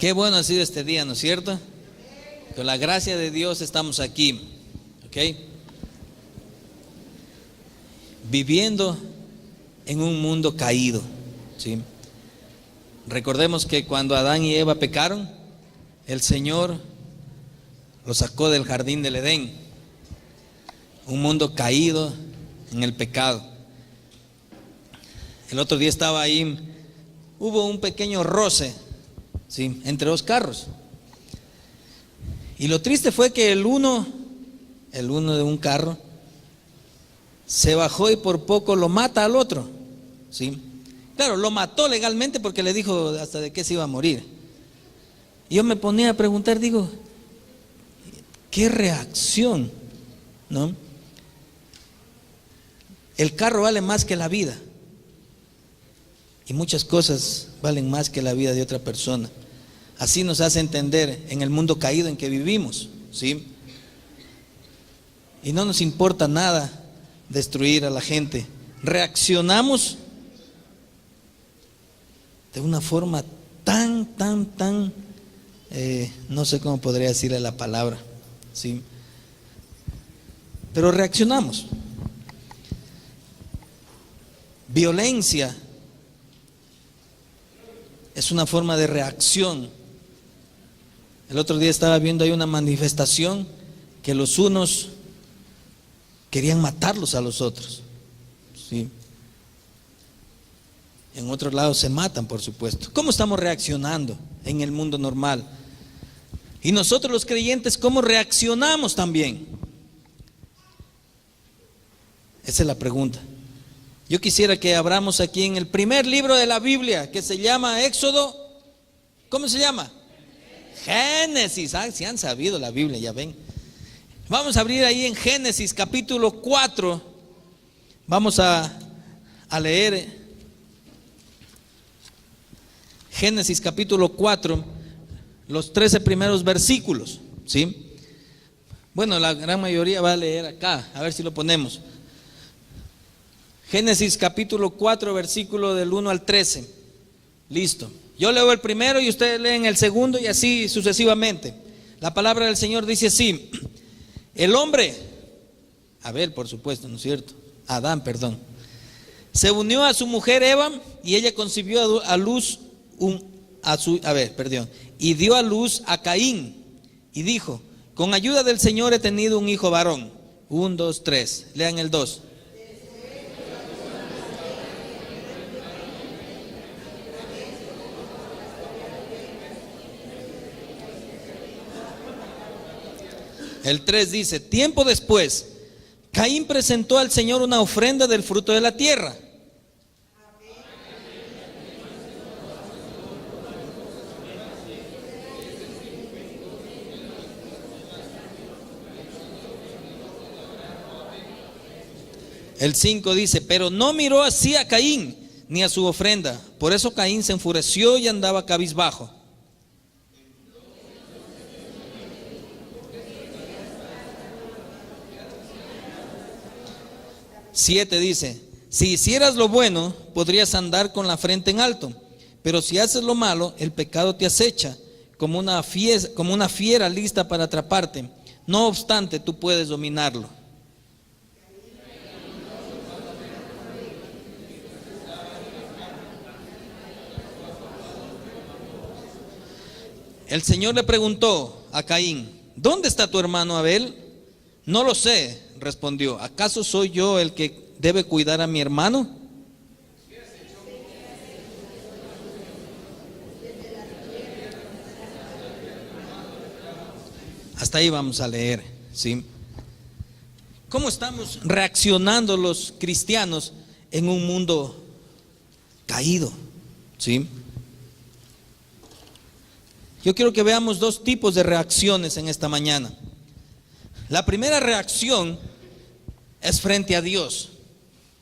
Qué bueno ha sido este día, ¿no es cierto? Con la gracia de Dios estamos aquí, ¿ok? Viviendo en un mundo caído, ¿sí? Recordemos que cuando Adán y Eva pecaron, el Señor los sacó del jardín del Edén, un mundo caído en el pecado. El otro día estaba ahí, hubo un pequeño roce, ¿sí?, entre dos carros. Y lo triste fue que el uno de un carro se bajó y por poco lo mata al otro, ¿sí? Claro, lo mató legalmente porque le dijo hasta de qué se iba a morir. Y yo me ponía a preguntar, digo, ¿qué reacción? ¿No? El carro vale más que la vida. Y muchas cosas valen más que la vida de otra persona. Así nos hace entender en el mundo caído en que vivimos, ¿sí? Y no nos importa nada destruir a la gente. Reaccionamos de una forma tan, no sé cómo podría decirle la palabra, ¿sí? Pero reaccionamos. Violencia es una forma de reacción. El otro día estaba viendo ahí una manifestación que los unos querían matarlos a los otros, ¿sí? En otros lados se matan, por supuesto. ¿Cómo estamos reaccionando en el mundo normal? Y nosotros los creyentes, ¿cómo reaccionamos también? Esa es la pregunta. Yo quisiera que abramos aquí en el primer libro de la Biblia, que se llama Éxodo. ¿Cómo se llama? Génesis. Si han sabido la Biblia, ya ven. Vamos a abrir ahí en Génesis capítulo 4. Vamos a leer Génesis capítulo 4, los 13 primeros versículos, ¿sí? Bueno, la gran mayoría va a leer acá, a ver si lo ponemos. Génesis capítulo 4, versículo del 1 al 13. Listo. Yo leo el primero y ustedes leen el segundo y así sucesivamente. La palabra del Señor dice así: el hombre, Abel, por supuesto, ¿no es cierto? Adán, perdón. Se unió a su mujer Eva y ella concibió a luz y dio a luz a Caín y dijo: con ayuda del Señor he tenido un hijo varón. 1, 2, 3. Lean el 2. El 3 dice: tiempo después, Caín presentó al Señor una ofrenda del fruto de la tierra. El 5 dice: pero no miró así a Caín ni a su ofrenda. Por eso Caín se enfureció y andaba cabizbajo. Siete dice: si hicieras lo bueno, podrías andar con la frente en alto, pero si haces lo malo, el pecado te acecha como una fiera lista para atraparte. No obstante, tú puedes dominarlo. El Señor le preguntó a Caín: ¿dónde está tu hermano Abel? No lo sé, respondió. ¿Acaso soy yo el que debe cuidar a mi hermano? Hasta ahí vamos a leer, ¿sí? ¿Cómo estamos reaccionando los cristianos en un mundo caído? ¿Sí? Yo quiero que veamos dos tipos de reacciones en esta mañana. La primera reacción es frente a Dios,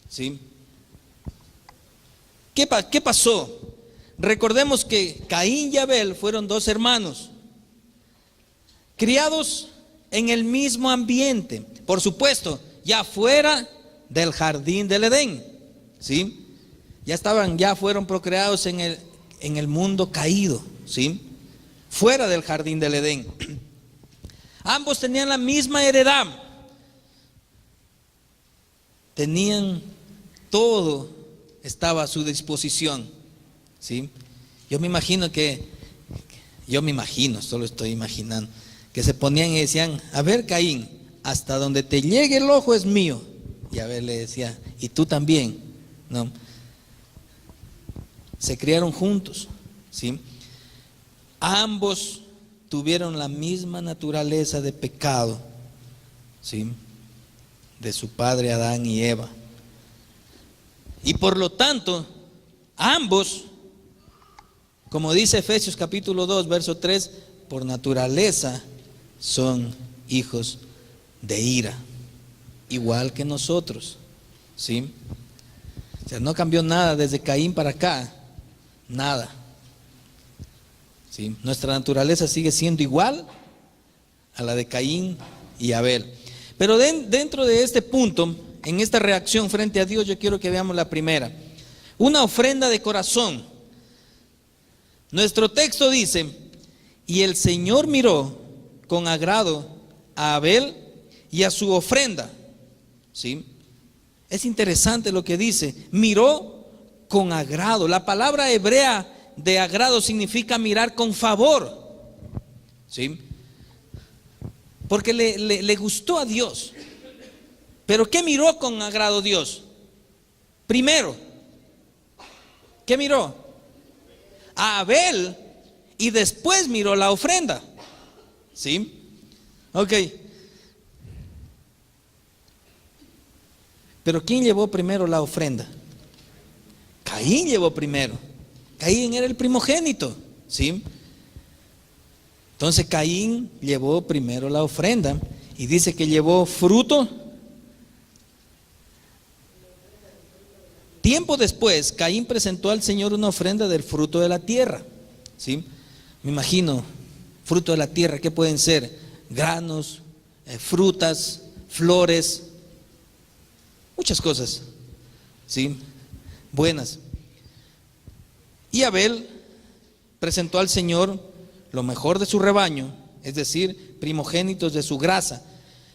¿sí? ¿Qué pasó? Recordemos que Caín y Abel fueron dos hermanos, criados en el mismo ambiente, por supuesto, ya fuera del jardín del Edén, ¿sí? Ya fueron procreados en el mundo caído, ¿sí? fuera del jardín del Edén. Ambos tenían la misma heredad. Tenían todo, estaba a su disposición. ¿Sí? Yo me imagino, solo estoy imaginando, que se ponían y decían: a ver, Caín, hasta donde te llegue el ojo es mío. Y Abel le decía: y tú también. No. Se criaron juntos, ¿sí? Ambos tuvieron la misma naturaleza de pecado, ¿sí?, de su padre Adán y Eva. Y por lo tanto, ambos, como dice Efesios capítulo 2, verso 3, por naturaleza son hijos de ira, igual que nosotros, ¿sí? O sea, no cambió nada desde Caín para acá, nada. ¿Sí? Nuestra naturaleza sigue siendo igual a la de Caín y Abel. Pero dentro de este punto, en esta reacción frente a Dios, yo quiero que veamos la primera: una ofrenda de corazón. Nuestro texto dice: y el Señor miró con agrado a Abel y a su ofrenda. ¿Sí? Es interesante lo que dice: miró con agrado. La palabra hebrea de agrado significa mirar con favor, ¿sí? Porque le gustó a Dios. Pero ¿qué miró con agrado Dios? Primero, ¿qué miró? A Abel, y después miró la ofrenda, ¿sí? Ok. Pero ¿quién llevó primero la ofrenda? Caín llevó primero. Caín era el primogénito, ¿sí? Entonces Caín llevó primero la ofrenda y dice que llevó fruto. Tiempo después, Caín presentó al Señor una ofrenda del fruto de la tierra, ¿sí? Me imagino, fruto de la tierra, ¿qué pueden ser? Granos, frutas, flores, muchas cosas, ¿sí?, buenas. Y Abel presentó al Señor lo mejor de su rebaño, es decir, primogénitos de su grasa.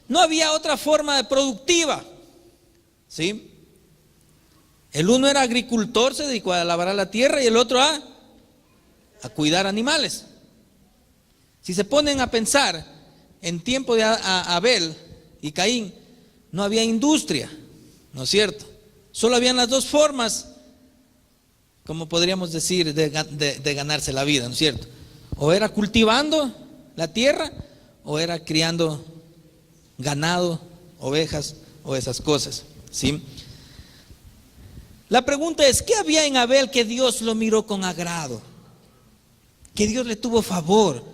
No había otra forma de productiva, ¿sí? El uno era agricultor, se dedicó a labrar la tierra, y el otro a cuidar animales. Si se ponen a pensar, en tiempo de Abel y Caín no había industria, ¿no es cierto? Solo habían las dos formas, como podríamos decir, de ganarse la vida, ¿no es cierto? O era cultivando la tierra, o era criando ganado, ovejas o esas cosas, ¿sí? La pregunta es: ¿qué había en Abel que Dios lo miró con agrado? Que Dios le tuvo favor,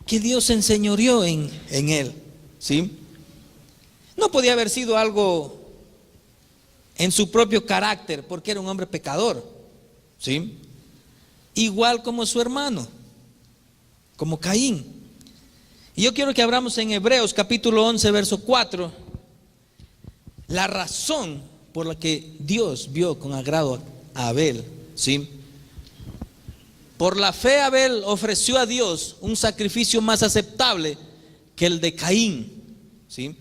que Dios se enseñoreó en él, ¿sí? No podía haber sido algo en su propio carácter, porque era un hombre pecador, ¿sí? Igual como su hermano, como Caín. Y yo quiero que abramos en Hebreos capítulo 11, verso 4, la razón por la que Dios vio con agrado a Abel, ¿sí? Por la fe Abel ofreció a Dios un sacrificio más aceptable que el de Caín, ¿sí?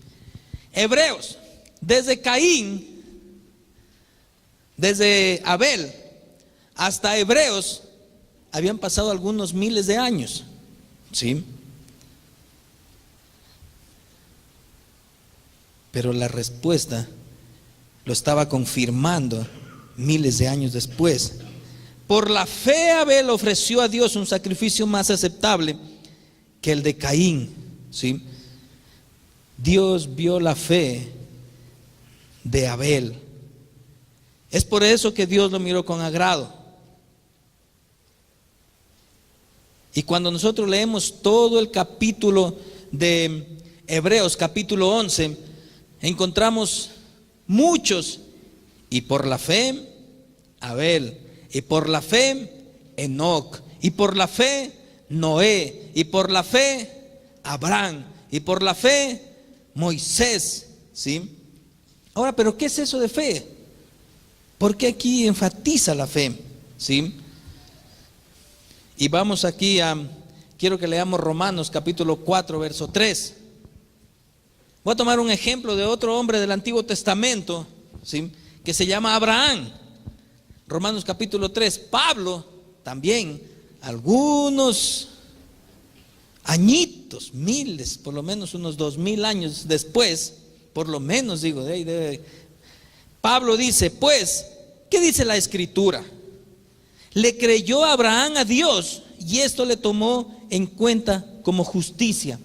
Hebreos, desde Caín, desde Abel hasta Hebreos, habían pasado algunos miles de años, ¿sí? Pero la respuesta lo estaba confirmando miles de años después. Por la fe Abel ofreció a Dios un sacrificio más aceptable que el de Caín, ¿sí? Dios vio la fe de Abel. Es por eso que Dios lo miró con agrado. Y cuando nosotros leemos todo el capítulo de Hebreos, capítulo 11, encontramos muchos: y por la fe Abel, y por la fe Enoc, y por la fe Noé, y por la fe Abraham, y por la fe Moisés, ¿sí? Ahora, ¿pero qué es eso de fe? ¿Por qué aquí enfatiza la fe? ¿Sí? Y vamos aquí quiero que leamos Romanos capítulo 4, verso 3. Voy a tomar un ejemplo de otro hombre del Antiguo Testamento, ¿sí?, que se llama Abraham. Romanos capítulo 3. Pablo también, algunos añitos, miles, por lo menos unos 2000 años después, por lo menos digo, Pablo dice, pues, ¿qué dice la Escritura? Le creyó Abraham a Dios y esto le tomó en cuenta como justicia.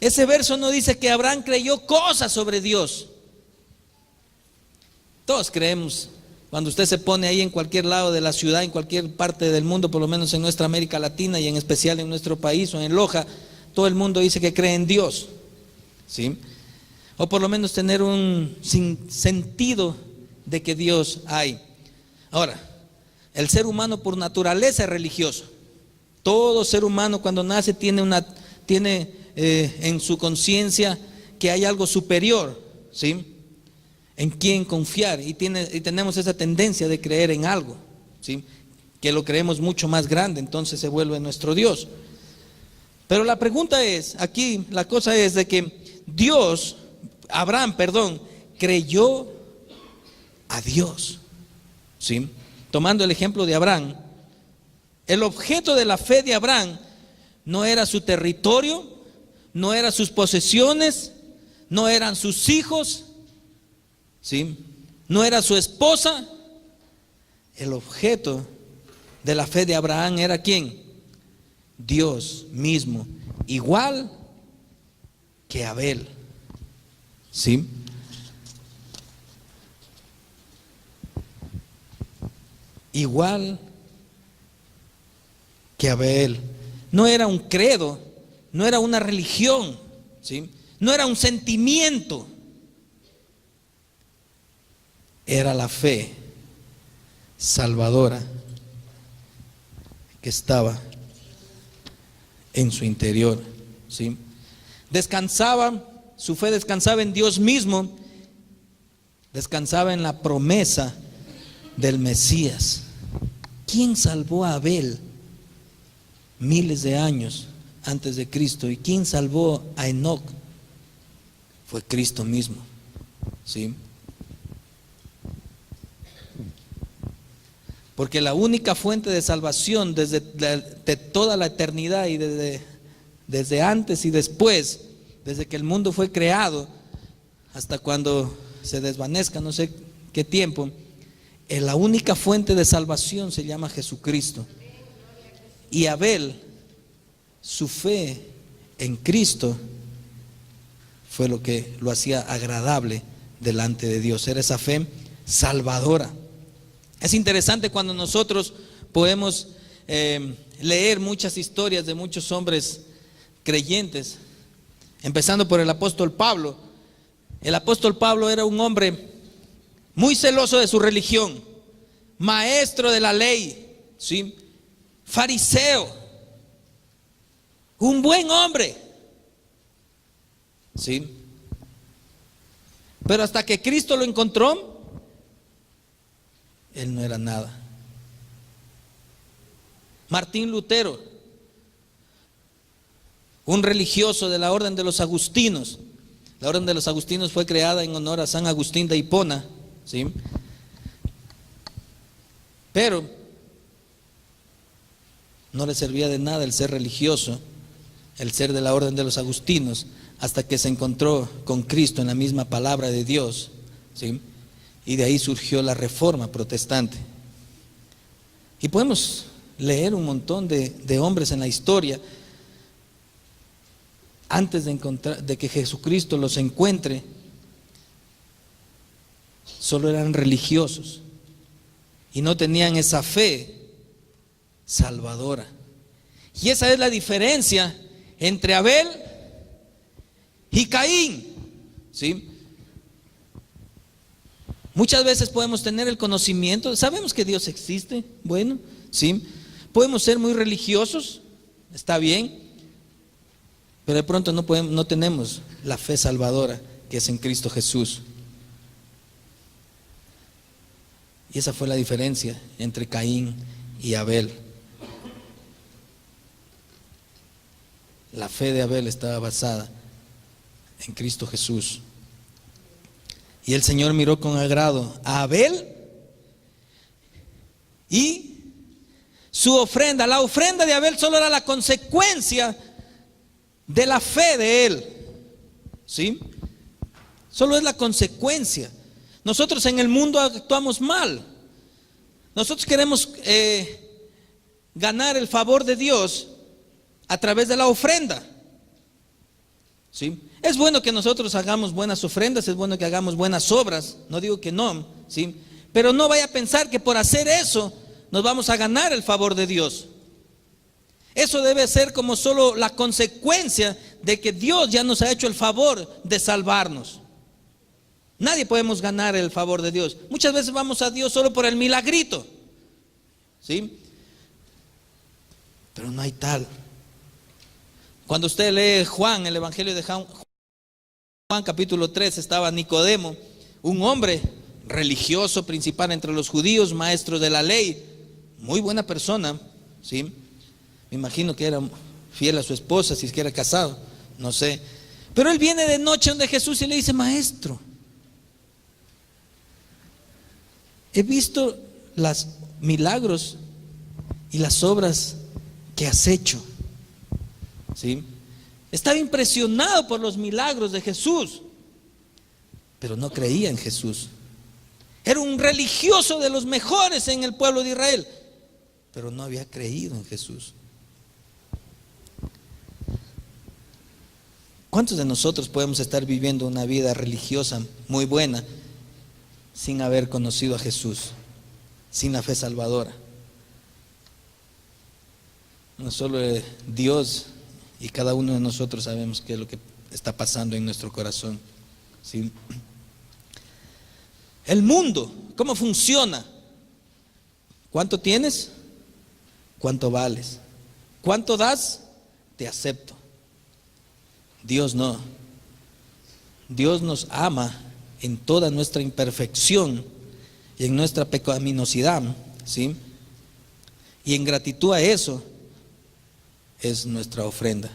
Ese verso no dice que Abraham creyó cosas sobre Dios. Todos creemos. Cuando usted se pone ahí en cualquier lado de la ciudad, en cualquier parte del mundo, por lo menos en nuestra América Latina y en especial en nuestro país o en Loja, todo el mundo dice que cree en Dios, ¿sí? O por lo menos tener un sentido de que Dios hay. Ahora, el ser humano por naturaleza es religioso. Todo ser humano cuando nace tiene en su conciencia que hay algo superior, ¿sí?, en quien confiar, y tenemos esa tendencia de creer en algo, ¿sí?, que lo creemos mucho más grande, entonces se vuelve nuestro Dios. Pero la pregunta es, aquí la cosa es de que Abraham, creyó a Dios, ¿sí? Tomando el ejemplo de Abraham, el objeto de la fe de Abraham no era su territorio, no eran sus posesiones, no eran sus hijos, ¿sí?, no era su esposa. El objeto de la fe de Abraham era ¿quién? Dios mismo, igual que Abel, ¿sí? Igual que Abel. No era un credo, no era una religión, ¿sí?, no era un sentimiento. Era la fe salvadora que estaba en su interior, ¿sí? Su fe descansaba en Dios mismo, descansaba en la promesa del Mesías. ¿Quién salvó a Abel miles de años antes de Cristo? ¿Y quién salvó a Enoc? Fue Cristo mismo, ¿sí? Porque la única fuente de salvación desde toda la eternidad y desde antes y después, desde que el mundo fue creado hasta cuando se desvanezca, no sé qué tiempo, la única fuente de salvación se llama Jesucristo. Y Abel, su fe en Cristo fue lo que lo hacía agradable delante de Dios. Era esa fe salvadora. Es interesante cuando nosotros podemos leer muchas historias de muchos hombres creyentes, empezando por el apóstol Pablo. El apóstol Pablo era un hombre muy celoso de su religión, maestro de la ley, ¿sí?, fariseo, un buen hombre, ¿sí? Pero hasta que Cristo lo encontró, él no era nada. Martín Lutero, un religioso de la orden de los agustinos. La orden de los agustinos fue creada en honor a San Agustín de Hipona, ¿sí? Pero no le servía de nada el ser religioso, el ser de la orden de los agustinos, hasta que se encontró con Cristo en la misma palabra de Dios, ¿sí? Y de ahí surgió la Reforma protestante. Y podemos leer un montón de hombres en la historia antes de que Jesucristo los encuentre. Solo eran religiosos y no tenían esa fe salvadora. Y esa es la diferencia entre Abel y Caín, ¿sí? Muchas veces podemos tener el conocimiento, sabemos que Dios existe, bueno, sí, podemos ser muy religiosos, está bien, pero de pronto no tenemos la fe salvadora que es en Cristo Jesús. Y esa fue la diferencia entre Caín y Abel. La fe de Abel estaba basada en Cristo Jesús. Y el Señor miró con agrado a Abel y su ofrenda. La ofrenda de Abel solo era la consecuencia de la fe de él. ¿Sí? Solo es la consecuencia. Nosotros en el mundo actuamos mal. Nosotros queremos ganar el favor de Dios a través de la ofrenda. ¿Sí? Es bueno que nosotros hagamos buenas ofrendas, es bueno que hagamos buenas obras, no digo que no, ¿sí? Pero no vaya a pensar que por hacer eso nos vamos a ganar el favor de Dios. Eso debe ser como solo la consecuencia de que Dios ya nos ha hecho el favor de salvarnos. Nadie podemos ganar el favor de Dios. Muchas veces vamos a Dios solo por el milagrito, ¿sí? Pero no hay tal. Cuando usted lee Juan, el Evangelio de Juan capítulo 3, estaba Nicodemo, un hombre religioso principal entre los judíos, maestro de la ley, muy buena persona, ¿sí? Me imagino que era fiel a su esposa, si es que era casado, no sé. Pero él viene de noche donde Jesús y le dice: maestro, he visto los milagros y las obras que has hecho. ¿Sí? Estaba impresionado por los milagros de Jesús, pero no creía en Jesús. Era un religioso de los mejores en el pueblo de Israel, pero no había creído en Jesús. ¿Cuántos de nosotros podemos estar viviendo una vida religiosa muy buena sin haber conocido a Jesús, sin la fe salvadora? No solo Dios y cada uno de nosotros sabemos qué es lo que está pasando en nuestro corazón, ¿sí? El mundo, ¿cómo funciona? ¿Cuánto tienes? ¿Cuánto vales? ¿Cuánto das? Te acepto. Dios no. Dios nos ama en toda nuestra imperfección y en nuestra pecaminosidad, ¿sí? Y en gratitud a eso es nuestra ofrenda.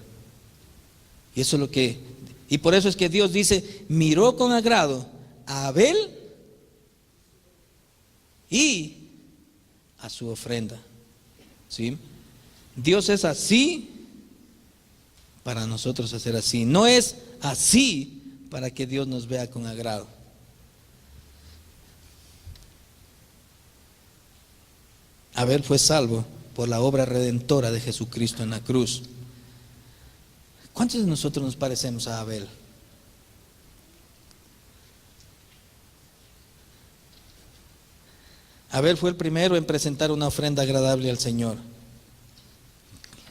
Y eso es lo que, y por eso es que Dios dice: miró con agrado a Abel y a su ofrenda. ¿Sí? Dios es así para nosotros hacer así. No es así para que Dios nos vea con agrado. Abel fue salvo por la obra redentora de Jesucristo en la cruz. ¿Cuántos de nosotros nos parecemos a Abel? Abel fue el primero en presentar una ofrenda agradable al Señor.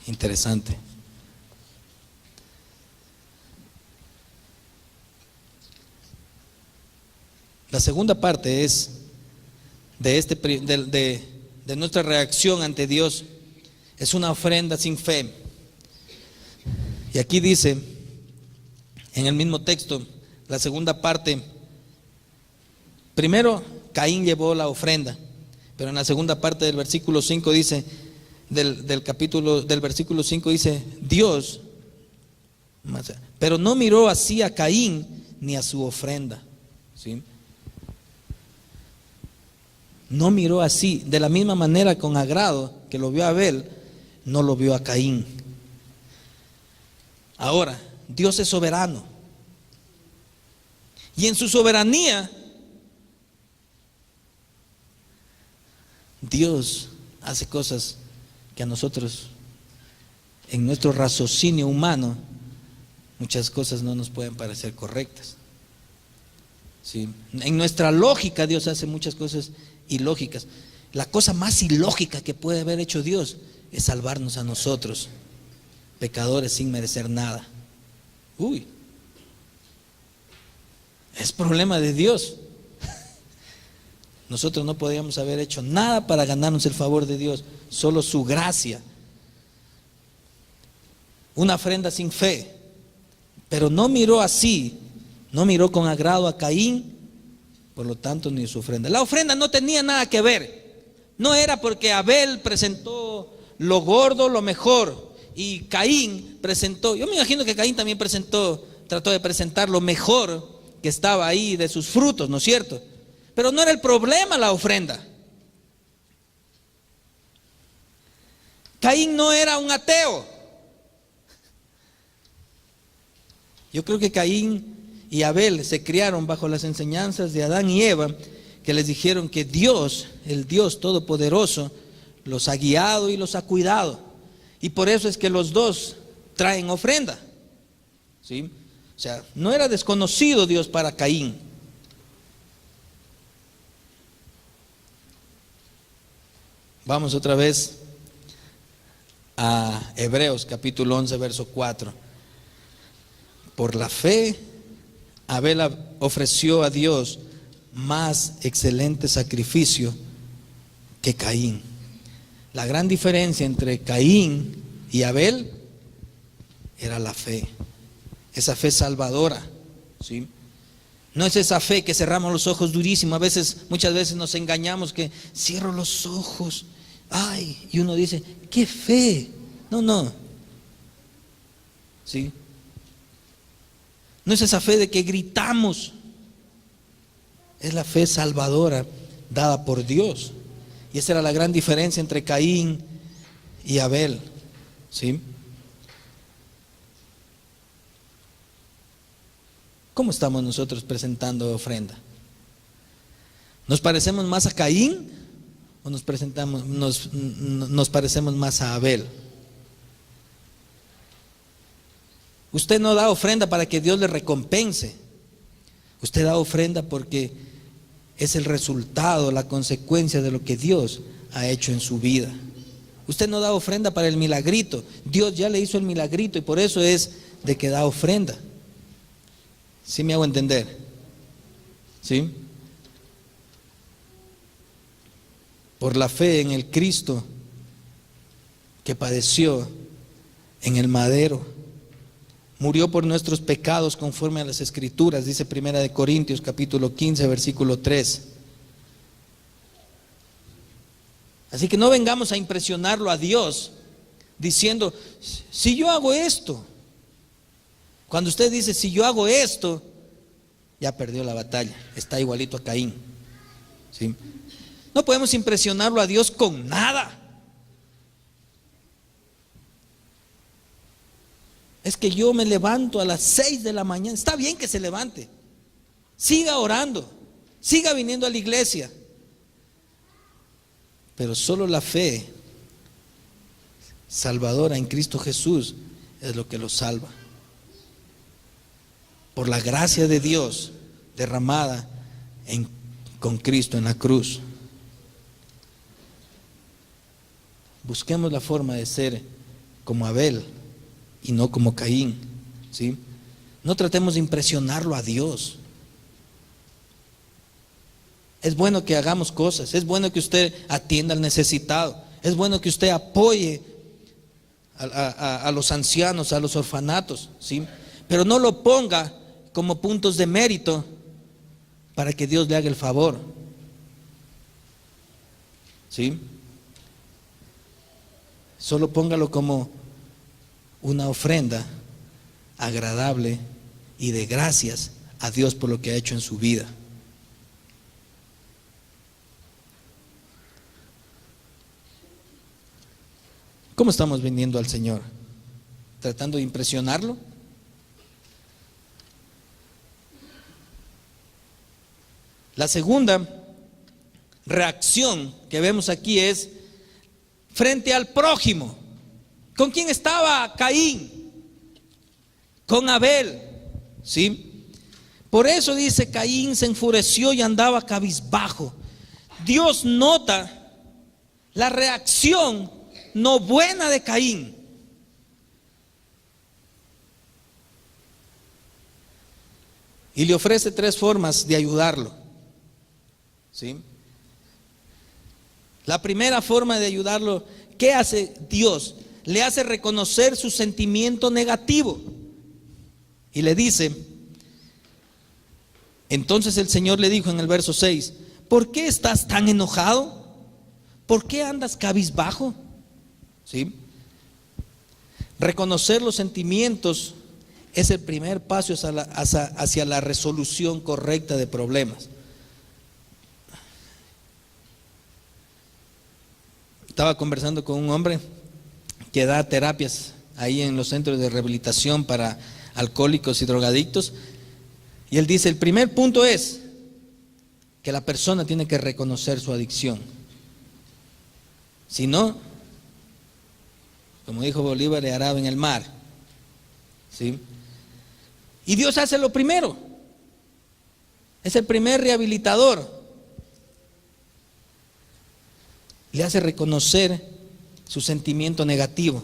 Interesante. La segunda parte es de nuestra reacción ante Dios. Es una ofrenda sin fe. Y aquí dice, en el mismo texto, la segunda parte: primero Caín llevó la ofrenda, pero en la segunda parte del versículo 5 dice, del versículo 5 dice: Dios, pero no miró así a Caín ni a su ofrenda, ¿sí? No miró así, de la misma manera con agrado que lo vio a Abel, no lo vio a Caín. Ahora, Dios es soberano. Y en su soberanía, Dios hace cosas que a nosotros, en nuestro raciocinio humano, muchas cosas no nos pueden parecer correctas. ¿Sí? En nuestra lógica Dios hace muchas cosas ilógicas. La cosa más ilógica que puede haber hecho Dios es salvarnos a nosotros, pecadores sin merecer nada. Es problema de Dios. Nosotros no podíamos haber hecho nada para ganarnos el favor de Dios, solo su gracia. Una ofrenda sin fe. Pero no miró así, no miró con agrado a Caín, por lo tanto ni su ofrenda. La ofrenda no tenía nada que ver, no era porque Abel presentó lo gordo, lo mejor, y Caín presentó, yo me imagino que Caín también trató de presentar lo mejor que estaba ahí de sus frutos, ¿no es cierto? Pero no era el problema la ofrenda. Caín no era un ateo. Yo creo que Caín y Abel se criaron bajo las enseñanzas de Adán y Eva, que les dijeron que Dios, el Dios Todopoderoso, los ha guiado y los ha cuidado. Y por eso es que los dos traen ofrenda. ¿Sí? O sea, no era desconocido Dios para Caín. Vamos otra vez a Hebreos capítulo 11, verso 4. Por la fe, Abel ofreció a Dios más excelente sacrificio que Caín. La gran diferencia entre Caín y Abel era la fe, esa fe salvadora, ¿sí? No es esa fe que cerramos los ojos durísimo. Muchas veces nos engañamos que cierro los ojos, ay, y uno dice, qué fe. No, ¿sí? No es esa fe de que gritamos, es la fe salvadora dada por Dios. Y esa era la gran diferencia entre Caín y Abel, ¿sí? ¿Cómo estamos nosotros presentando ofrenda? ¿Nos parecemos más a Caín o nos parecemos más a Abel? Usted no da ofrenda para que Dios le recompense. Usted da ofrenda porque es el resultado, la consecuencia de lo que Dios ha hecho en su vida. Usted no da ofrenda para el milagrito. Dios ya le hizo el milagrito y por eso es de que da ofrenda. ¿Sí me hago entender? ¿Sí? Por la fe en el Cristo que padeció en el madero, murió por nuestros pecados conforme a las Escrituras, dice 1 Corintios capítulo 15, versículo 3. Así que no vengamos a impresionarlo a Dios diciendo, si yo hago esto. Cuando usted dice, si yo hago esto, ya perdió la batalla, está igualito a Caín, ¿sí? No podemos impresionarlo a Dios con nada. Es que yo me levanto a las 6 de la mañana. Está bien que se levante, siga orando, siga viniendo a la iglesia, pero solo la fe salvadora en Cristo Jesús es lo que lo salva. Por la gracia de Dios derramada con Cristo en la cruz. Busquemos la forma de ser como Abel y no como Caín, ¿sí? No tratemos de impresionarlo a Dios. Es bueno que hagamos cosas, es bueno que usted atienda al necesitado, es bueno que usted apoye a los ancianos, a los orfanatos, ¿sí? Pero no lo ponga como puntos de mérito para que Dios le haga el favor, ¿sí? Solo póngalo como una ofrenda agradable y de gracias a Dios por lo que ha hecho en su vida. ¿Cómo estamos vendiendo al Señor? ¿Tratando de impresionarlo? La segunda reacción que vemos aquí es frente al prójimo. ¿Con quién estaba Caín? Con Abel, ¿sí? Por eso dice, Caín se enfureció y andaba cabizbajo. Dios nota la reacción no buena de Caín. Y le ofrece 3 formas de ayudarlo, ¿sí? La primera forma de ayudarlo, ¿qué hace Dios? Le hace reconocer su sentimiento negativo. Y le dice, entonces el Señor le dijo en el verso 6, ¿por qué estás tan enojado? ¿Por qué andas cabizbajo? ¿Sí? Reconocer los sentimientos es el primer paso hacia la resolución correcta de problemas. Estaba conversando con un hombre que da terapias ahí en los centros de rehabilitación para alcohólicos y drogadictos, y él dice, el primer punto es que la persona tiene que reconocer su adicción. Si no, como dijo Bolívar, le hará en el mar. ¿Sí? Y Dios hace lo primero. Es el primer rehabilitador. Le hace reconocer su sentimiento negativo.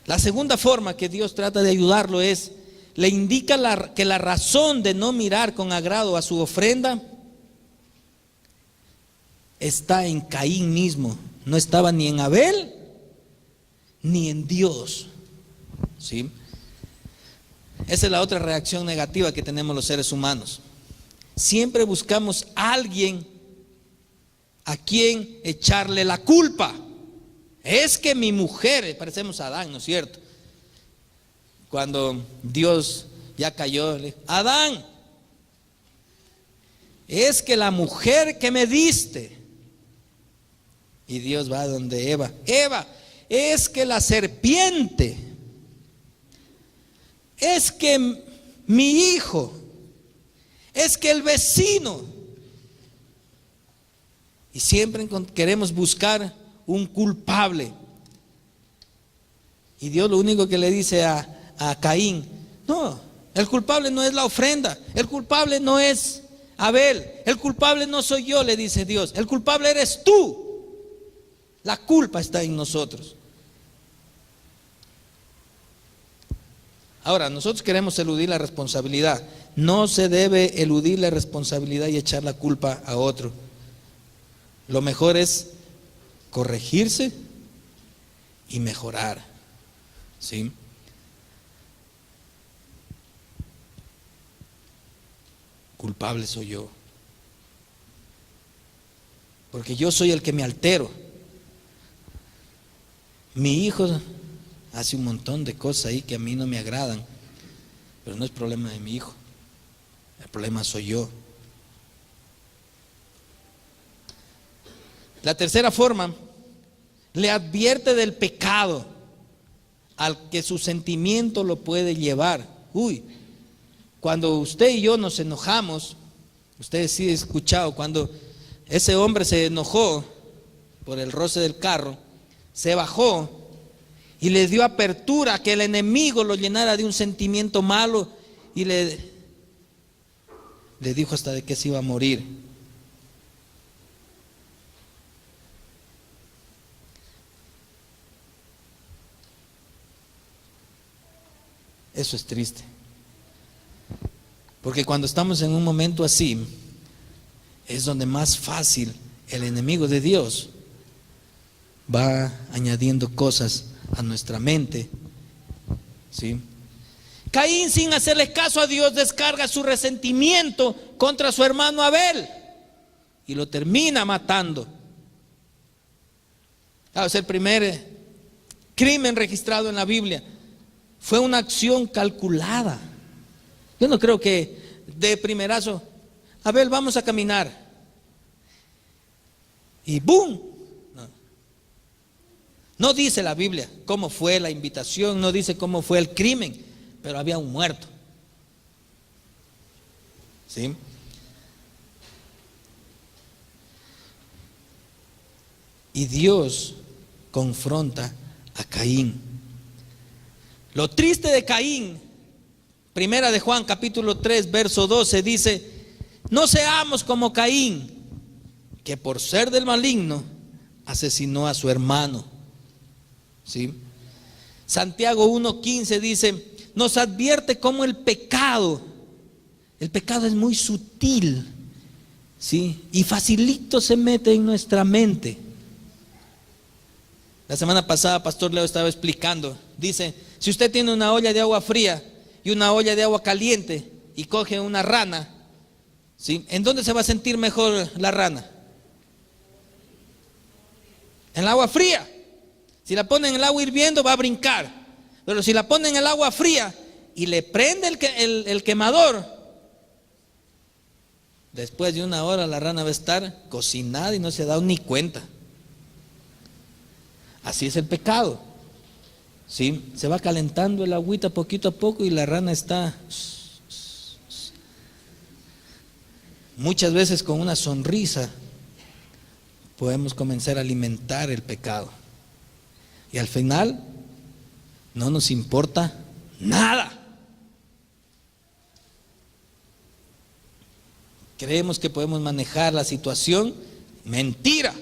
La segunda forma que Dios trata de ayudarlo es, le indica que la razón de no mirar con agrado a su ofrenda está en Caín mismo. No estaba ni en Abel ni en Dios. ¿Sí? Esa es la otra reacción negativa que tenemos los seres humanos. Siempre buscamos a alguien a quien echarle la culpa. Es que mi mujer, parecemos a Adán, ¿no es cierto? Cuando Dios ya cayó, le dijo, Adán, es que la mujer que me diste. Y Dios va donde Eva, Eva, es que la serpiente, es que mi hijo, es que el vecino. Y siempre queremos buscar un culpable. Y Dios lo único que le dice a Caín, no, el culpable no es la ofrenda, el culpable no es Abel, el culpable no soy yo, le dice Dios, el culpable eres tú. La culpa está en nosotros. Ahora, nosotros queremos eludir la responsabilidad. No se debe eludir la responsabilidad y echar la culpa a otro. Lo mejor es corregirse y mejorar. ¿Sí? Culpable soy yo. Porque yo soy el que me altero. Mi hijo hace un montón de cosas ahí que a mí no me agradan, pero no es problema de mi hijo. El problema soy yo. La tercera forma, le advierte del pecado al que su sentimiento lo puede llevar. Cuando usted y yo nos enojamos, ustedes sí han escuchado, cuando ese hombre se enojó por el roce del carro, se bajó y le dio apertura a que el enemigo lo llenara de un sentimiento malo y le dijo hasta de que se iba a morir. Eso es triste. Porque cuando estamos en un momento así, es donde más fácil el enemigo de Dios va añadiendo cosas a nuestra mente. ¿Sí? Caín, sin hacerle caso a Dios, descarga su resentimiento contra su hermano Abel y lo termina matando. Es el primer crimen registrado en la Biblia. Fue una acción calculada. Yo no creo que de primerazo, Abel, vamos a caminar, y ¡boom! No dice la Biblia cómo fue la invitación, no dice cómo fue el crimen, pero había un muerto. ¿Sí? Y Dios confronta a Caín. Lo triste de Caín, primera de Juan capítulo 3 verso 12 dice, no seamos como Caín, que por ser del maligno asesinó a su hermano. ¿Sí? Santiago 1:15 dice, nos advierte cómo el pecado es muy sutil, ¿sí? Y facilito se mete en nuestra mente. La semana pasada Pastor Leo estaba explicando, dice, si usted tiene una olla de agua fría y una olla de agua caliente y coge una rana, ¿sí? ¿En dónde se va a sentir mejor la rana? en el agua fría. Si la ponen en el agua hirviendo va a brincar. Pero si la ponen en el agua fría y le prende el quemador, después de una hora la rana va a estar cocinada y no se ha dado ni cuenta. Así es el pecado. ¿Sí? Se va calentando el agüita poquito a poco y la rana está muchas veces con una sonrisa. Podemos comenzar a alimentar el pecado y al final no nos importa nada. Creemos que podemos manejar la situación. Mentira.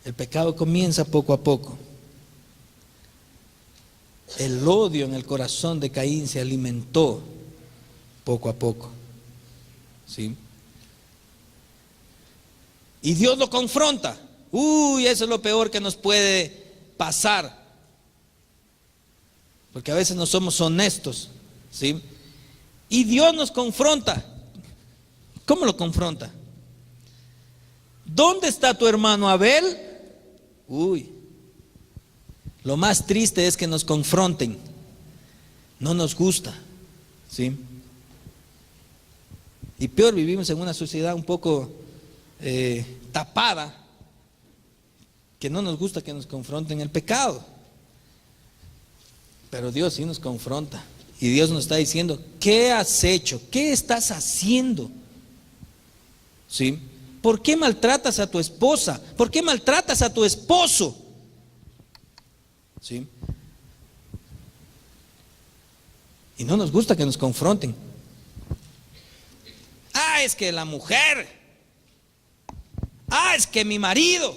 El pecado comienza poco a poco. El odio en el corazón de Caín se alimentó poco a poco. ¿Sí? Y Dios lo confronta. Uy, eso es lo peor que nos puede pasar. Porque a veces no somos honestos. ¿Sí? Y Dios nos confronta. ¿Cómo lo confronta? ¿Dónde está tu hermano Abel? Uy, lo más triste es que nos confronten. No nos gusta. ¿Sí? Y peor, vivimos en una sociedad un poco tapada, que no nos gusta que nos confronten el pecado. Pero Dios sí nos confronta. Y Dios nos está diciendo, ¿qué has hecho? ¿Qué estás haciendo? ¿Sí? ¿Por qué maltratas a tu esposa? ¿Por qué maltratas a tu esposo? ¿Sí? Y no nos gusta que nos confronten. Ah, es que la mujer. Ah, es que mi marido.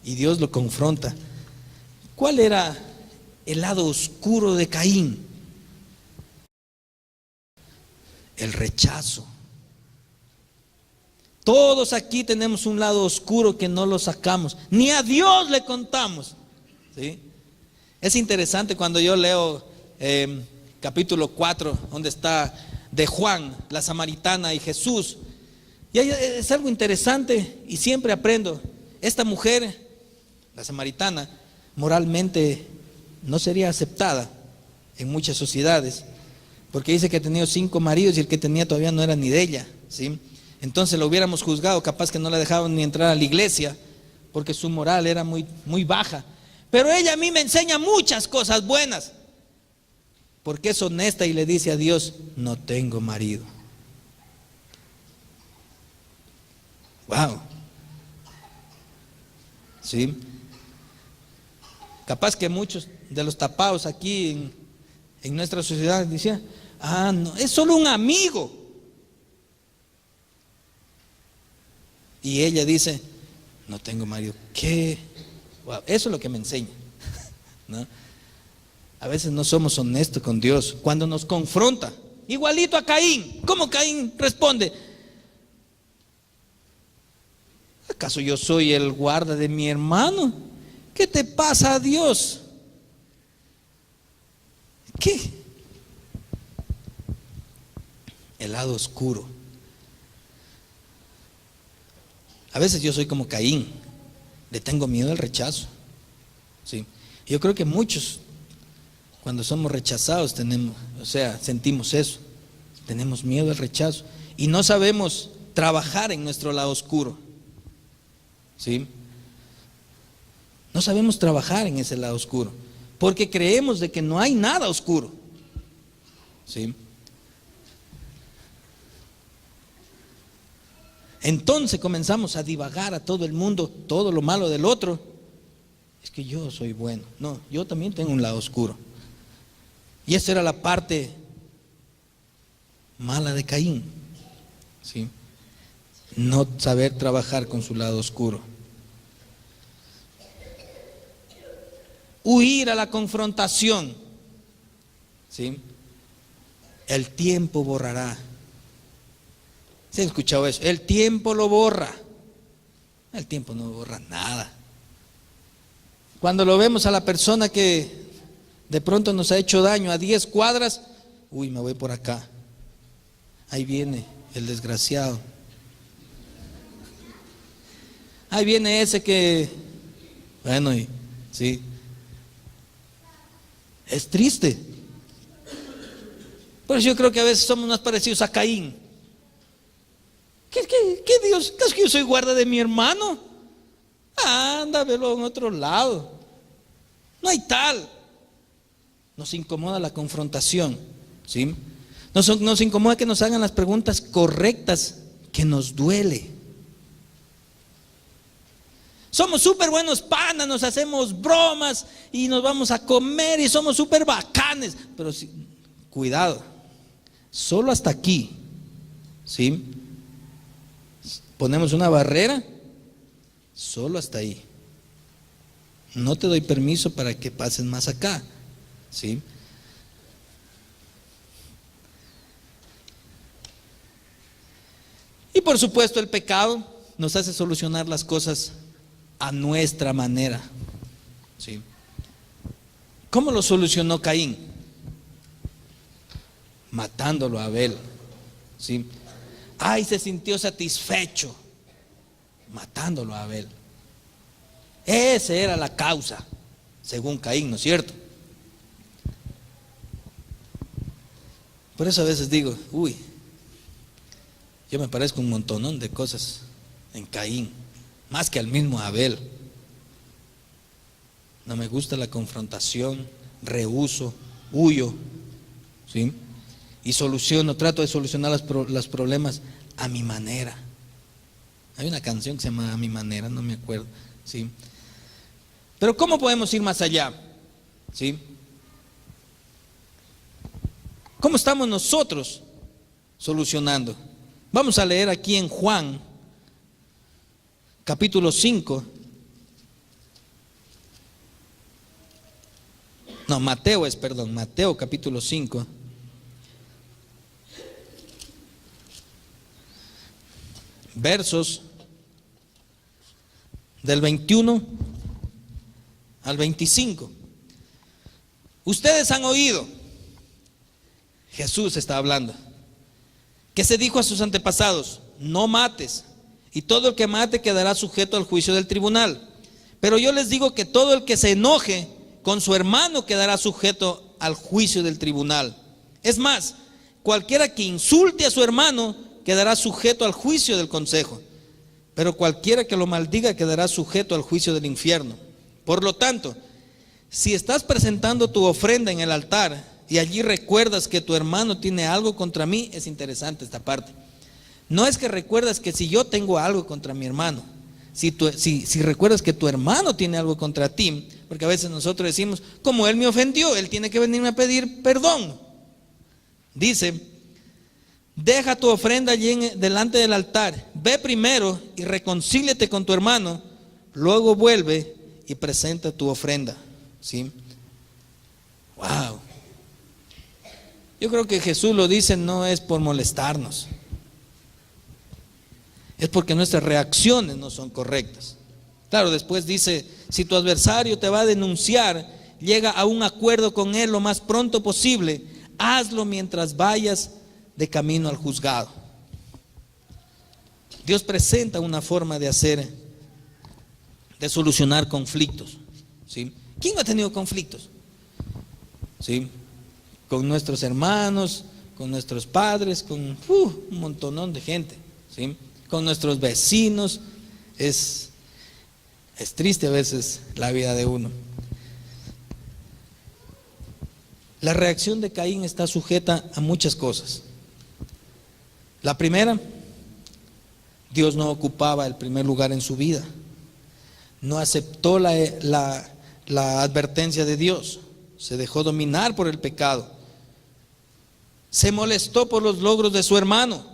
Y Dios lo confronta. ¿Cuál era el lado oscuro de Caín? El rechazo. Todos aquí tenemos un lado oscuro que no lo sacamos, ni a Dios le contamos. ¿Sí? Es interesante cuando yo leo capítulo 4, donde está de Juan, la samaritana y Jesús. Y es algo interesante y siempre aprendo. Esta mujer, la samaritana, moralmente no sería aceptada en muchas sociedades. Porque dice que ha tenido 5 maridos y el que tenía todavía no era ni de ella, ¿sí? Entonces lo hubiéramos juzgado, capaz que no la dejaban ni entrar a la iglesia, porque su moral era muy, muy baja. Pero ella a mí me enseña muchas cosas buenas, porque es honesta y le dice a Dios, no tengo marido. Wow. ¿Sí? Capaz que muchos de los tapados aquí en nuestra sociedad decían, ah, no, es solo un amigo. Y ella dice, no tengo marido. ¿Qué? Wow, eso es lo que me enseña. ¿No? A veces no somos honestos con Dios cuando nos confronta. Igualito a Caín. ¿Cómo Caín responde? ¿Acaso yo soy el guarda de mi hermano? ¿Qué te pasa, Dios? ¿Qué? El lado oscuro. A veces yo soy como Caín, le tengo miedo al rechazo. ¿Sí? Yo creo que muchos, cuando somos rechazados, sentimos eso. Tenemos miedo al rechazo y no sabemos trabajar en nuestro lado oscuro. ¿Sí? No sabemos trabajar en ese lado oscuro, porque creemos de que no hay nada oscuro. ¿Sí? Entonces comenzamos a divagar a todo el mundo, todo lo malo del otro. Es que yo soy bueno. No, yo también tengo un lado oscuro. Y esa era la parte mala de Caín. ¿Sí? No saber trabajar con su lado oscuro. Huir a la confrontación. ¿Sí? El tiempo borrará. ¿Se ha escuchado eso? El tiempo lo borra. El tiempo no borra nada. Cuando lo vemos a la persona que de pronto nos ha hecho daño a 10 cuadras, uy, me voy por acá. Ahí viene el desgraciado. Ahí viene ese que, bueno, y sí, es triste. Por eso yo creo que a veces somos más parecidos a Caín. ¿Qué Dios? ¿Es que yo soy guarda de mi hermano? Anda, velo en otro lado. No hay tal. Nos incomoda la confrontación, ¿sí? Nos incomoda que nos hagan las preguntas correctas, que nos duele. Somos súper buenos panas, nos hacemos bromas y nos vamos a comer y somos súper bacanes. Pero sí, cuidado, solo hasta aquí, ¿sí? Ponemos una barrera, solo hasta ahí. No te doy permiso para que pases más acá, ¿sí? Y por supuesto el pecado nos hace solucionar las cosas a nuestra manera, ¿sí? ¿Cómo lo solucionó Caín? Matándolo a Abel, ¿sí? Ay, se sintió satisfecho matándolo a Abel. Esa era la causa, según Caín, ¿no es cierto? Por eso a veces digo, uy, yo me parezco un montonón de cosas en Caín, más que al mismo Abel. No me gusta la confrontación, rehúso, huyo, ¿sí? Y trato de solucionar los problemas a mi manera. Hay una canción que se llama A mi manera, no me acuerdo, ¿sí? Pero ¿cómo podemos ir más allá? ¿Sí? ¿Cómo estamos nosotros solucionando? Vamos a leer aquí en Juan, capítulo 5. No, Mateo capítulo 5. Versos del 21 al 25. Ustedes han oído, Jesús está hablando, que se dijo a sus antepasados: no mates, y todo el que mate quedará sujeto al juicio del tribunal. Pero yo les digo que todo el que se enoje con su hermano quedará sujeto al juicio del tribunal. Es más, cualquiera que insulte a su hermano quedará sujeto al juicio del consejo, pero cualquiera que lo maldiga quedará sujeto al juicio del infierno. Por lo tanto, si estás presentando tu ofrenda en el altar y allí recuerdas que tu hermano tiene algo contra mí, es interesante esta parte. No es que recuerdas que si yo tengo algo contra mi hermano, si recuerdas que tu hermano tiene algo contra ti, porque a veces nosotros decimos, como él me ofendió, él tiene que venirme a pedir perdón. Dice: deja tu ofrenda allí delante del altar, ve primero y reconcíliate con tu hermano, luego vuelve y presenta tu ofrenda, ¿sí? Wow. Yo creo que Jesús lo dice no es por molestarnos, es porque nuestras reacciones no son correctas. Claro, después dice, si tu adversario te va a denunciar, llega a un acuerdo con él lo más pronto posible, hazlo mientras vayas de camino al juzgado. Dios presenta una forma de solucionar conflictos, ¿sí? ¿Quién no ha tenido conflictos? ¿Sí? Con nuestros hermanos, con nuestros padres, con un montonón de gente, ¿sí? Con nuestros vecinos. Es triste a veces la vida de uno. La reacción de Caín está sujeta a muchas cosas. La primera, Dios no ocupaba el primer lugar en su vida. No aceptó la advertencia de Dios. Se dejó dominar por el pecado. Se molestó por los logros de su hermano.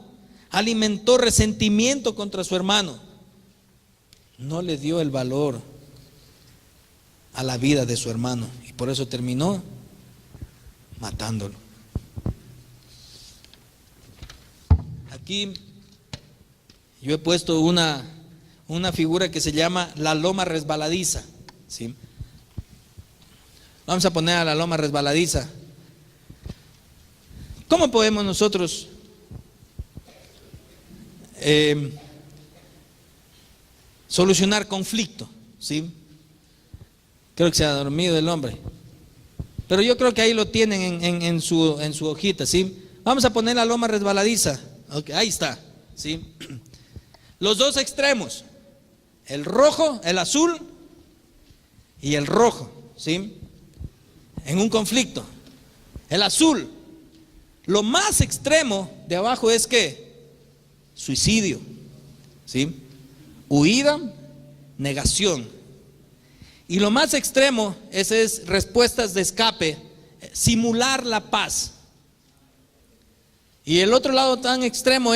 Alimentó resentimiento contra su hermano. No le dio el valor a la vida de su hermano y por eso terminó matándolo. Aquí yo he puesto una figura que se llama la loma resbaladiza, ¿sí? Vamos a poner a la loma resbaladiza. ¿Cómo podemos nosotros solucionar conflicto, ¿sí? Creo que se ha dormido el hombre. Pero yo creo que ahí lo tienen en su hojita, ¿sí? Vamos a poner la loma resbaladiza. Okay, ahí está, ¿sí? Los dos extremos, el rojo, el azul y el rojo, ¿sí? En un conflicto. El azul, lo más extremo de abajo es ¿qué? Suicidio, ¿sí? Huida, negación. Y lo más extremo es respuestas de escape, simular la paz. Y el otro lado tan extremo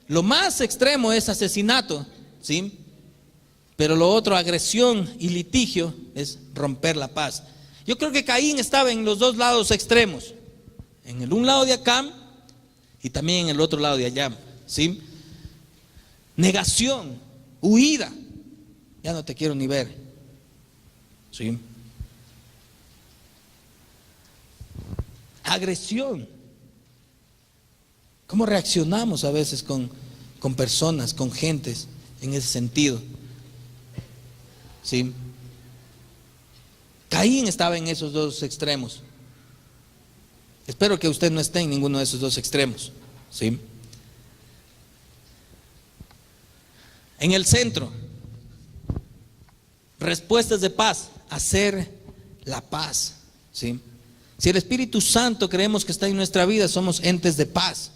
lo más extremo es asesinato, ¿sí? Pero lo otro, agresión y litigio, es romper la paz. Yo creo que Caín estaba en los dos lados extremos, en el un lado de acá y también en el otro lado de allá, ¿sí? Negación, huida, ya no te quiero ni ver, ¿sí? Agresión. ¿Cómo reaccionamos a veces con personas, con gentes en ese sentido? ¿Sí? Caín estaba en esos dos extremos. Espero que usted no esté en ninguno de esos dos extremos, ¿sí? En el centro, respuestas de paz, hacer la paz, ¿sí? Si el Espíritu Santo creemos que está en nuestra vida, somos entes de paz.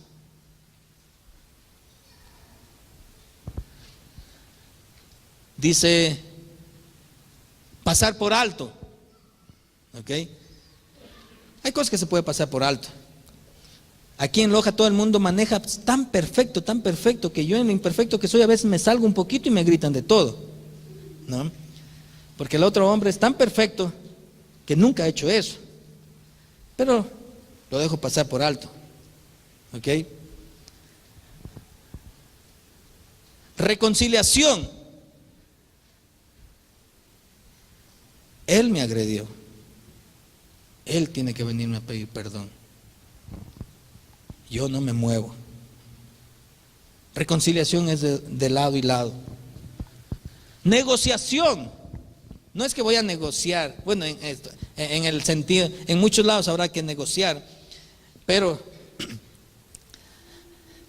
Dice, pasar por alto, ¿ok? Hay cosas que se puede pasar por alto. Aquí en Loja todo el mundo maneja tan perfecto, que yo en lo imperfecto que soy a veces me salgo un poquito y me gritan de todo, ¿no? Porque el otro hombre es tan perfecto que nunca ha hecho eso, pero lo dejo pasar por alto, ¿ok? Reconciliación. Él me agredió. Él tiene que venirme a pedir perdón. Yo no me muevo. Reconciliación es de lado y lado. Negociación. No es que voy a negociar. Bueno, en el sentido, en muchos lados habrá que negociar. Pero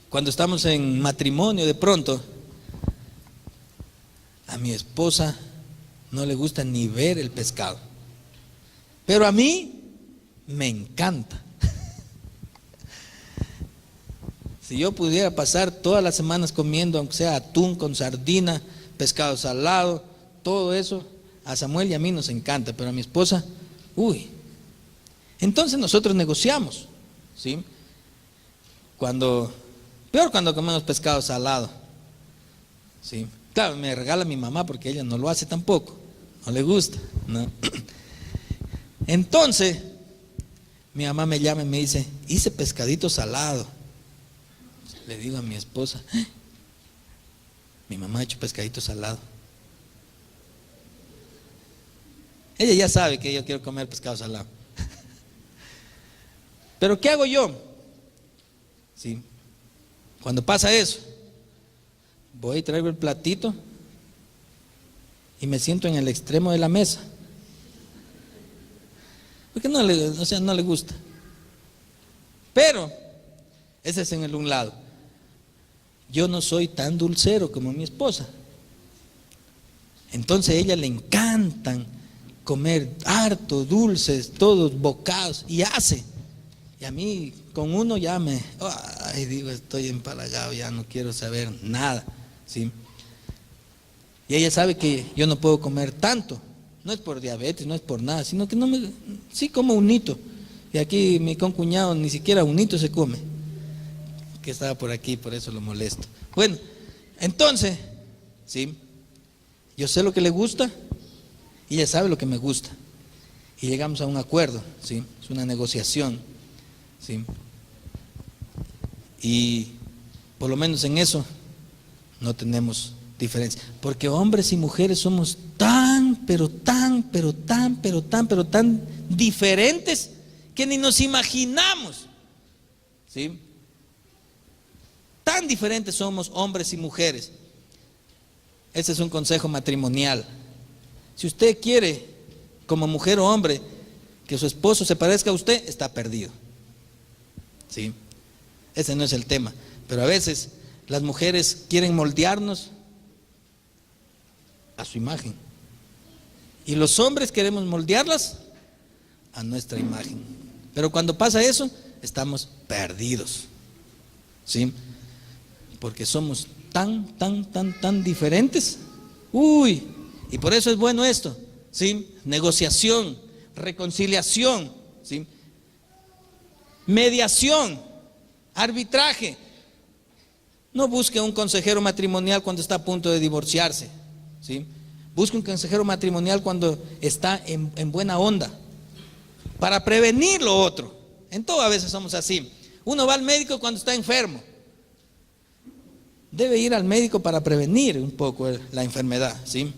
cuando estamos en matrimonio, de pronto, a mi esposa no le gusta ni ver el pescado. Pero a mí me encanta. Si yo pudiera pasar todas las semanas comiendo, aunque sea atún con sardina, pescado salado, todo eso, a Samuel y a mí nos encanta, pero a mi esposa, uy. Entonces nosotros negociamos, ¿sí? Peor cuando comemos pescado salado, ¿sí? Claro, me regala mi mamá porque ella no lo hace tampoco, no le gusta, ¿no? Entonces, mi mamá me llama y me dice, hice pescadito salado. Le digo a mi esposa, mi mamá ha hecho pescadito salado. Ella ya sabe que yo quiero comer pescado salado. Pero ¿qué hago yo? ¿Sí? Cuando pasa eso, voy y traigo el platito y me siento en el extremo de la mesa. Porque no le gusta. Pero ese es en el un lado. Yo no soy tan dulcero como mi esposa. Entonces a ella le encantan comer harto, dulces, todos bocados, y hace. Y a mí con uno ya digo, estoy empalagado, ya no quiero saber nada, ¿sí? Y ella sabe que yo no puedo comer tanto. No es por diabetes, no es por nada, sino que sí como unito. Y aquí mi concuñado ni siquiera unito se come, que estaba por aquí, por eso lo molesto. Bueno, entonces, ¿sí? Yo sé lo que le gusta y ella sabe lo que me gusta. Y llegamos a un acuerdo, ¿sí? Es una negociación, ¿sí? Y por lo menos en eso no tenemos diferencia. Porque hombres y mujeres somos tan diferentes que ni nos imaginamos, ¿sí? tan diferentes somos hombres y mujeres. Ese es un consejo matrimonial. Si usted quiere, como mujer o hombre, que su esposo se parezca a usted, está perdido. ¿Sí? Ese no es el tema. Pero a veces las mujeres quieren moldearnos a su imagen. Y los hombres queremos moldearlas a nuestra imagen. Pero cuando pasa eso, estamos perdidos. ¿Sí? Porque somos tan diferentes. Uy, y por eso es bueno esto, ¿sí? Negociación, reconciliación, ¿sí? Mediación, arbitraje. No busque un consejero matrimonial cuando está a punto de divorciarse, ¿sí? Busque un consejero matrimonial cuando está en buena onda, para prevenir lo otro. En todo a veces somos así. Uno va al médico cuando está enfermo. Debe ir al médico para prevenir un poco la enfermedad, ¿sí?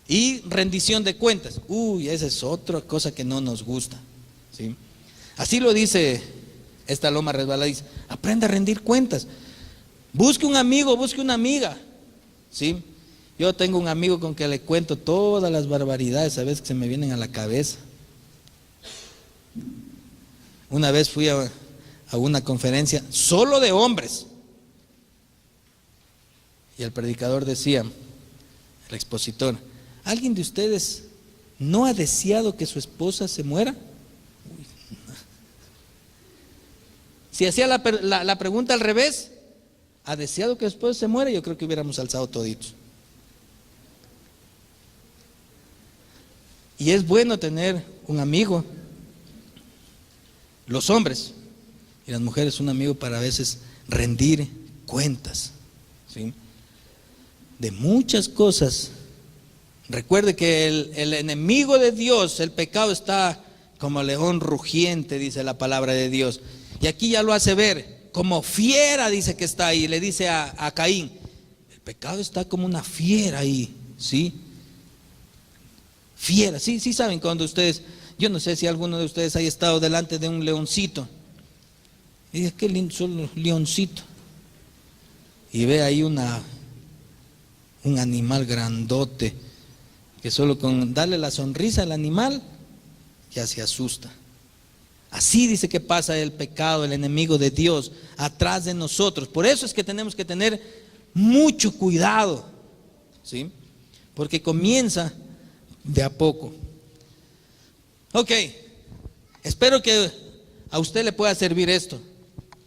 Y rendición de cuentas. Uy, esa es otra cosa que no nos gusta, ¿sí? Así lo dice esta loma resbaladiza. Aprenda a rendir cuentas. Busque un amigo, busque una amiga, ¿sí? Yo tengo un amigo con que le cuento todas las barbaridades a veces que se me vienen a la cabeza. Una vez fui a una conferencia solo de hombres y el predicador decía, el expositor: ¿alguien de ustedes no ha deseado que su esposa se muera? Si hacía la pregunta al revés, ¿ha deseado que su esposa se muera? Yo creo que hubiéramos alzado toditos. Y es bueno tener un amigo, los hombres, y las mujeres un amigo para a veces rendir cuentas, ¿sí? De muchas cosas. Recuerde que el enemigo de Dios, el pecado, está como león rugiente, dice la palabra de Dios. Y aquí ya lo hace ver, como fiera dice que está ahí. Le dice a Caín, el pecado está como una fiera ahí, ¿sí? Fiera, sí saben cuando ustedes, yo no sé si alguno de ustedes haya estado delante de un leoncito. Y dice, qué lindo, solo leoncito. Y ve ahí un animal grandote, que solo con darle la sonrisa al animal, ya se asusta. Así dice que pasa el pecado, el enemigo de Dios, atrás de nosotros. Por eso es que tenemos que tener mucho cuidado, ¿sí? Porque comienza de a poco. Ok, espero que a usted le pueda servir esto,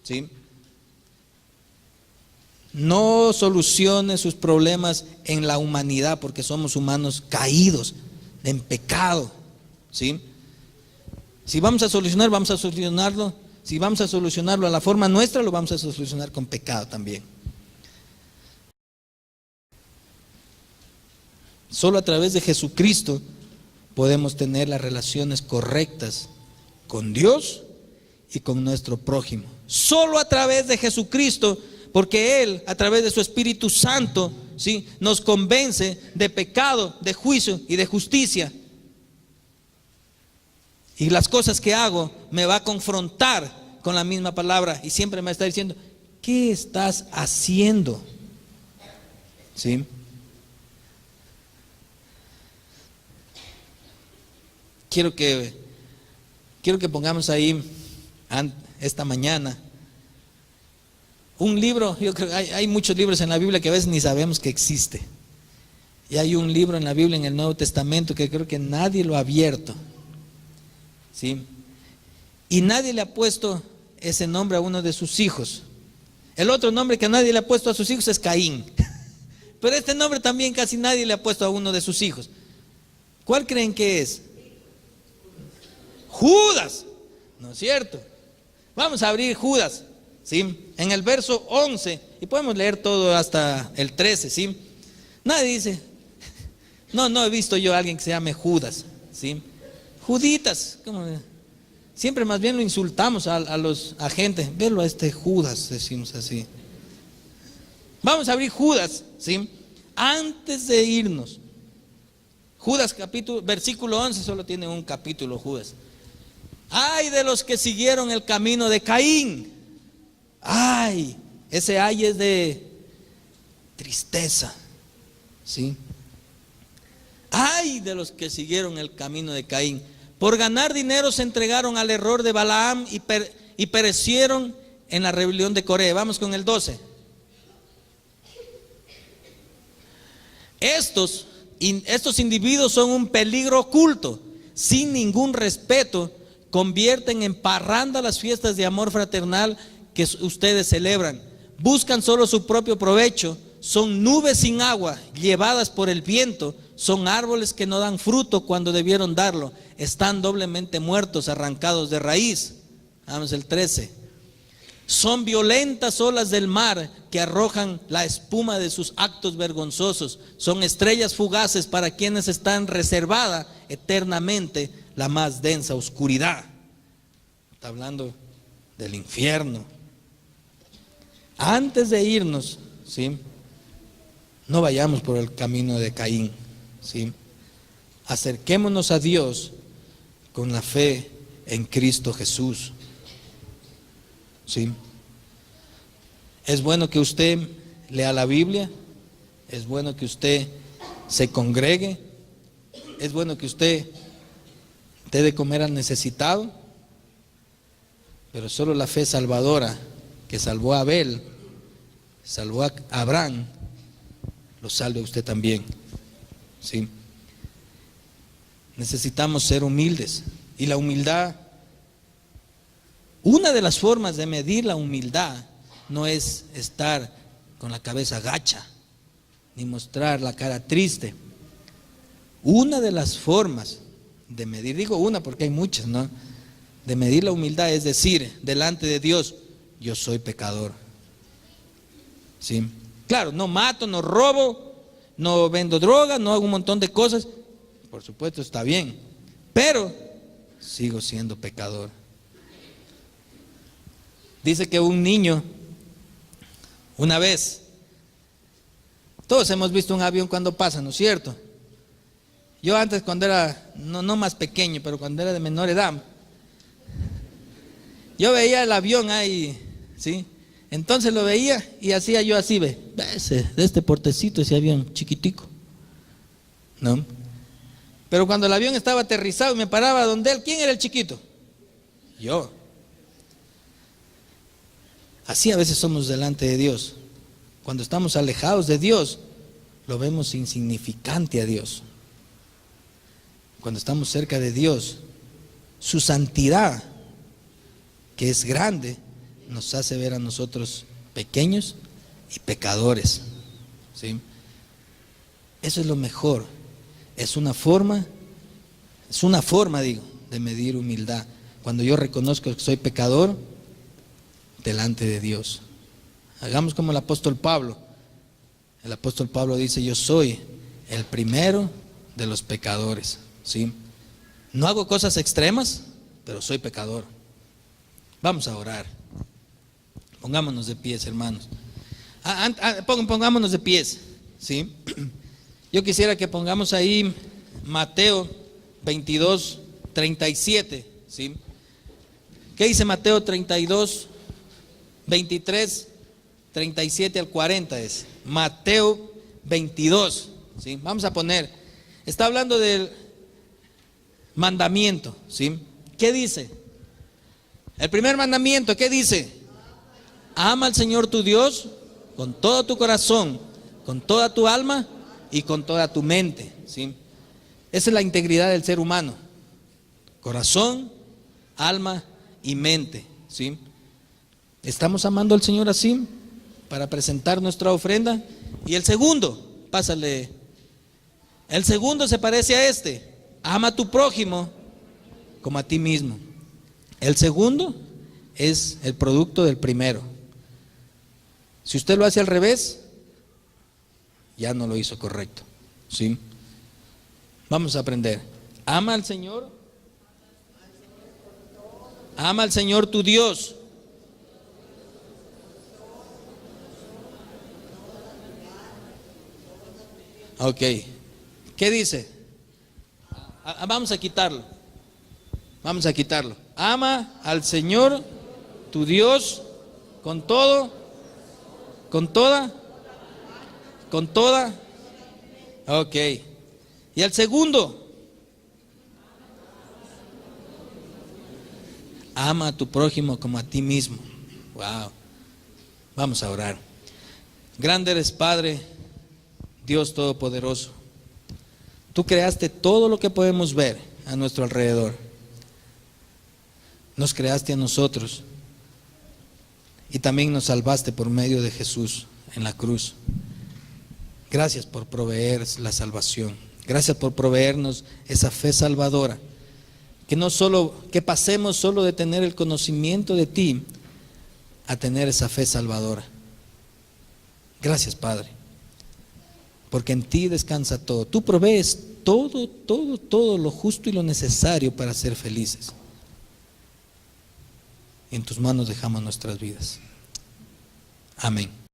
¿sí? No solucione sus problemas en la humanidad, porque somos humanos caídos, en pecado, ¿sí? Si vamos a solucionar, vamos a solucionarlo. Si vamos a solucionarlo a la forma nuestra, lo vamos a solucionar con pecado también. Solo a través de Jesucristo podemos tener las relaciones correctas con Dios y con nuestro prójimo. Solo a través de Jesucristo, porque Él, a través de su Espíritu Santo, ¿sí?, nos convence de pecado, de juicio y de justicia. Y las cosas que hago me va a confrontar con la misma palabra y siempre me va a estar diciendo, ¿qué estás haciendo? ¿Sí? Quiero que pongamos ahí esta mañana un libro. Yo creo que hay muchos libros en la Biblia que a veces ni sabemos que existe. Y hay un libro en la Biblia, en el Nuevo Testamento, que creo que nadie lo ha abierto, ¿sí? Y nadie le ha puesto ese nombre a uno de sus hijos. El otro nombre que nadie le ha puesto a sus hijos es Caín. Pero este nombre también casi nadie le ha puesto a uno de sus hijos. ¿Cuál creen que es? Judas, ¿no es cierto? Vamos a abrir Judas, ¿sí? En el verso 11, y podemos leer todo hasta el 13, ¿sí? Nadie dice, no he visto yo a alguien que se llame Judas, ¿sí? Juditas, ¿cómo? Siempre más bien lo insultamos a gente. Verlo a este Judas, decimos así. Vamos a abrir Judas, ¿sí? Antes de irnos, Judas versículo 11, solo tiene un capítulo Judas. Ay de los que siguieron el camino de Caín. Ay, ese ay es de tristeza, ¿sí? Ay de los que siguieron el camino de Caín. Por ganar dinero se entregaron al error de Balaam y perecieron en la rebelión de Coré. Vamos con el 12. Estos individuos son un peligro oculto. Sin ningún respeto, convierten en parranda las fiestas de amor fraternal que ustedes celebran. Buscan solo su propio provecho. Son nubes sin agua, llevadas por el viento. Son árboles que no dan fruto cuando debieron darlo. Están doblemente muertos, arrancados de raíz. Vamos el 13. Son violentas olas del mar que arrojan la espuma de sus actos vergonzosos. Son estrellas fugaces para quienes están reservada eternamente la más densa oscuridad. Está hablando del infierno. Antes de irnos, ¿sí?, no vayamos por el camino de Caín, ¿sí? Acerquémonos a Dios con la fe en Cristo Jesús, ¿sí? Es bueno que usted lea la Biblia, es bueno que usted se congregue, es bueno que usted dé de comer al necesitado, pero solo la fe salvadora que salvó a Abel, salvó a Abraham, lo salve usted también, ¿sí? Necesitamos ser humildes. Y la humildad, una de las formas de medir la humildad no es estar con la cabeza gacha, ni mostrar la cara triste. Una de las formas de medir, digo una porque hay muchas, ¿no?, de medir la humildad es decir delante de Dios: yo soy pecador, ¿sí? Claro, no mato, no robo, no vendo droga, no hago un montón de cosas. Por supuesto, está bien, pero sigo siendo pecador. Dice que un niño, una vez, todos hemos visto un avión cuando pasa, ¿no es cierto? Yo antes, cuando era, no más pequeño, pero cuando era de menor edad, yo veía el avión ahí, ¿sí? Entonces lo veía y hacía yo así, de este portecito, ese avión chiquitico, ¿no? Pero cuando el avión estaba aterrizado y me paraba donde él, ¿quién era el chiquito? Yo. Así a veces somos delante de Dios. Cuando estamos alejados de Dios, lo vemos insignificante a Dios. Cuando estamos cerca de Dios, su santidad, que es grande, nos hace ver a nosotros pequeños y pecadores, ¿sí? Eso es lo mejor. Es una forma, digo, de medir humildad. Cuando yo reconozco que soy pecador delante de Dios. Hagamos como el apóstol Pablo. El apóstol Pablo dice: yo soy el primero de los pecadores, ¿sí? No hago cosas extremas, pero soy pecador. Vamos a orar. Pongámonos de pies, hermanos. Pongámonos de pies, ¿sí? Yo quisiera que pongamos ahí Mateo 22, 37, ¿sí? ¿Qué dice Mateo 32, 23, 37 al 40? Es Mateo 22, ¿sí? Vamos a poner, está hablando del mandamiento, ¿sí? ¿Qué dice? El primer mandamiento, ¿qué dice? Ama al Señor tu Dios con todo tu corazón, con toda tu alma y con toda tu mente, ¿sí? Esa es la integridad del ser humano: corazón, alma y mente, ¿sí? ¿Estamos amando al Señor así para presentar nuestra ofrenda? Y el segundo, pásale. El segundo se parece a este: ama a tu prójimo como a ti mismo. El segundo es el producto del primero. Si usted lo hace al revés, ya no lo hizo correcto, ¿sí? Vamos a aprender. Ama al Señor. Ama al Señor tu Dios. Ok. ¿Qué dice? Vamos a quitarlo. Vamos a quitarlo. Ama al Señor tu Dios con todo, con toda, con toda. Ok. Y el segundo, ama a tu prójimo como a ti mismo. Wow. Vamos a orar. Grande eres, Padre, Dios Todopoderoso. Tú creaste todo lo que podemos ver a nuestro alrededor. Nos creaste a nosotros y también nos salvaste por medio de Jesús en la cruz. Gracias por proveer la salvación. Gracias por proveernos esa fe salvadora. Que no solo, que pasemos solo de tener el conocimiento de ti a tener esa fe salvadora. Gracias, Padre, porque en ti descansa todo. Tú provees todo lo justo y lo necesario para ser felices. En tus manos dejamos nuestras vidas. Amén.